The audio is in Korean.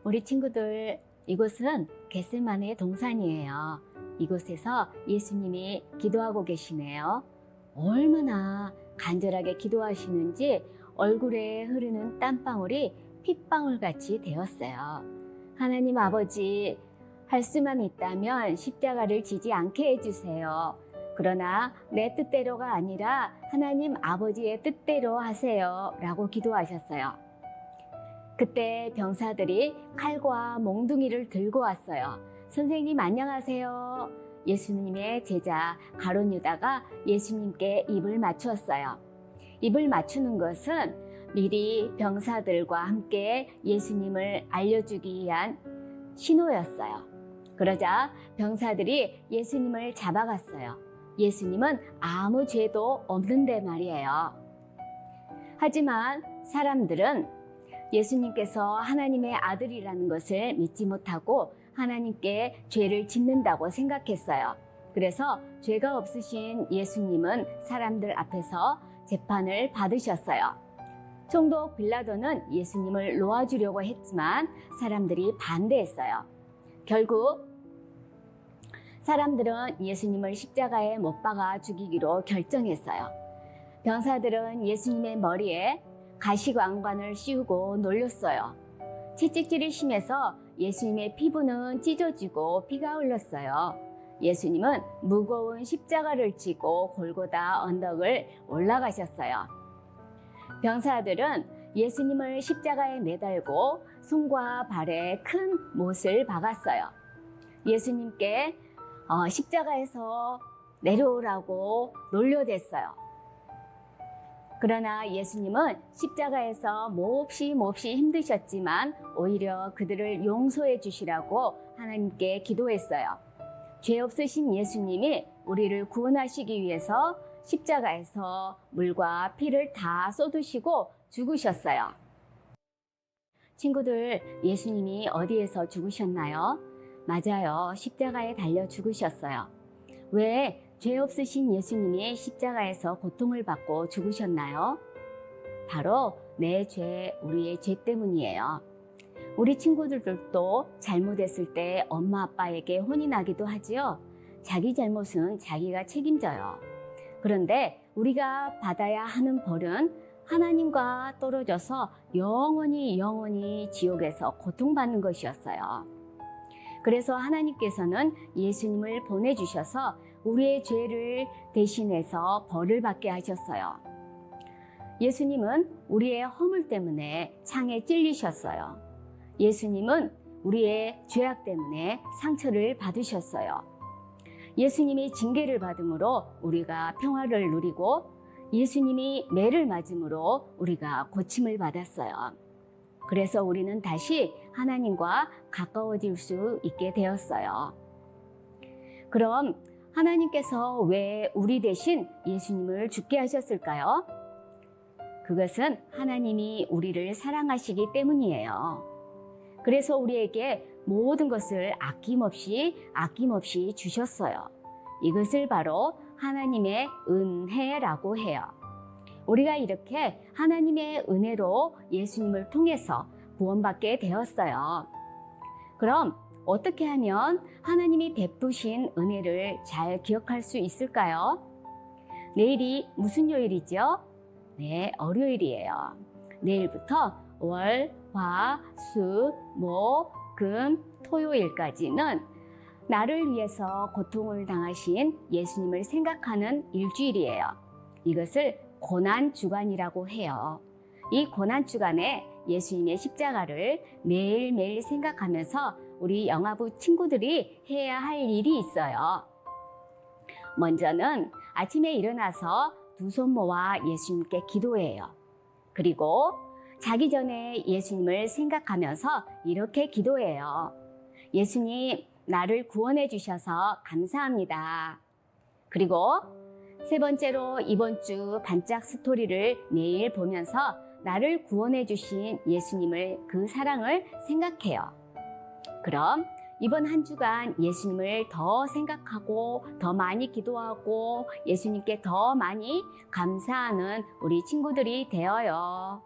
우리 친구들, 이곳은 겟세마네 동산이에요. 이곳에서 예수님이 기도하고 계시네요. 얼마나 간절하게 기도하시는지 얼굴에 흐르는 땀방울이 핏방울같이 되었어요. 하나님 아버지, 할 수만 있다면 십자가를 지지 않게 해주세요. 그러나 내 뜻대로가 아니라 하나님 아버지의 뜻대로 하세요 라고 기도하셨어요. 그때 병사들이 칼과 몽둥이를 들고 왔어요. 선생님 안녕하세요. 예수님의 제자 가룟 유다가 예수님께 입을 맞추었어요. 입을 맞추는 것은 미리 병사들과 함께 예수님을 알려주기 위한 신호였어요. 그러자 병사들이 예수님을 잡아갔어요. 예수님은 아무 죄도 없는데 말이에요. 하지만 사람들은 예수님께서 하나님의 아들이라는 것을 믿지 못하고 하나님께 죄를 짓는다고 생각했어요. 그래서 죄가 없으신 예수님은 사람들 앞에서 재판을 받으셨어요. 총독 빌라도는 예수님을 놓아주려고 했지만 사람들이 반대했어요. 결국 사람들은 예수님을 십자가에 못 박아 죽이기로 결정했어요. 병사들은 예수님의 머리에 가시광관을 씌우고 놀렸어요. 채찍질이 심해서 예수님의 피부는 찢어지고 피가 흘렀어요. 예수님은 무거운 십자가를 지고 골고다 언덕을 올라가셨어요. 병사들은 예수님을 십자가에 매달고 손과 발에 큰 못을 박았어요. 예수님께 십자가에서 내려오라고 놀려댔어요. 그러나 예수님은 십자가에서 몹시 힘드셨지만 오히려 그들을 용서해 주시라고 하나님께 기도했어요. 죄 없으신 예수님이 우리를 구원하시기 위해서 십자가에서 물과 피를 다 쏟으시고 죽으셨어요. 친구들, 예수님이 어디에서 죽으셨나요? 맞아요. 십자가에 달려 죽으셨어요. 왜 죄 없으신 예수님이 십자가에서 고통을 받고 죽으셨나요? 바로 내 죄, 우리의 죄 때문이에요. 우리 친구들도 잘못했을 때 엄마 아빠에게 혼이 나기도 하지요. 자기 잘못은 자기가 책임져요. 그런데 우리가 받아야 하는 벌은 하나님과 떨어져서 영원히 지옥에서 고통받는 것이었어요. 그래서 하나님께서는 예수님을 보내주셔서 우리의 죄를 대신해서 벌을 받게 하셨어요. 예수님은 우리의 허물 때문에 창에 찔리셨어요. 예수님은 우리의 죄악 때문에 상처를 받으셨어요. 예수님이 징계를 받음으로 우리가 평화를 누리고 예수님이 매를 맞음으로 우리가 고침을 받았어요. 그래서 우리는 다시 하나님과 가까워질 수 있게 되었어요. 그럼 하나님께서 왜 우리 대신 예수님을 죽게 하셨을까요? 그것은 하나님이 우리를 사랑하시기 때문이에요. 그래서 우리에게 모든 것을 아낌없이 주셨어요. 이것을 바로 하나님의 은혜라고 해요. 우리가 이렇게 하나님의 은혜로 예수님을 통해서 구원받게 되었어요. 그럼 어떻게 하면 하나님이 베푸신 은혜를 잘 기억할 수 있을까요? 내일이 무슨 요일이죠? 네, 월요일이에요. 내일부터 월, 화, 수, 목, 금, 토요일까지는 나를 위해서 고통을 당하신 예수님을 생각하는 일주일이에요. 이것을 고난주간이라고 해요. 이 고난주간에 예수님의 십자가를 매일매일 생각하면서 우리 영아부 친구들이 해야 할 일이 있어요. 먼저는 아침에 일어나서 두 손 모아 예수님께 기도해요. 그리고 자기 전에 예수님을 생각하면서 이렇게 기도해요. 예수님, 나를 구원해 주셔서 감사합니다. 그리고 세 번째로 이번 주 반짝 스토리를 매일 보면서 나를 구원해 주신 예수님을, 그 사랑을 생각해요. 그럼 이번 한 주간 예수님을 더 생각하고 더 많이 기도하고 예수님께 더 많이 감사하는 우리 친구들이 되어요.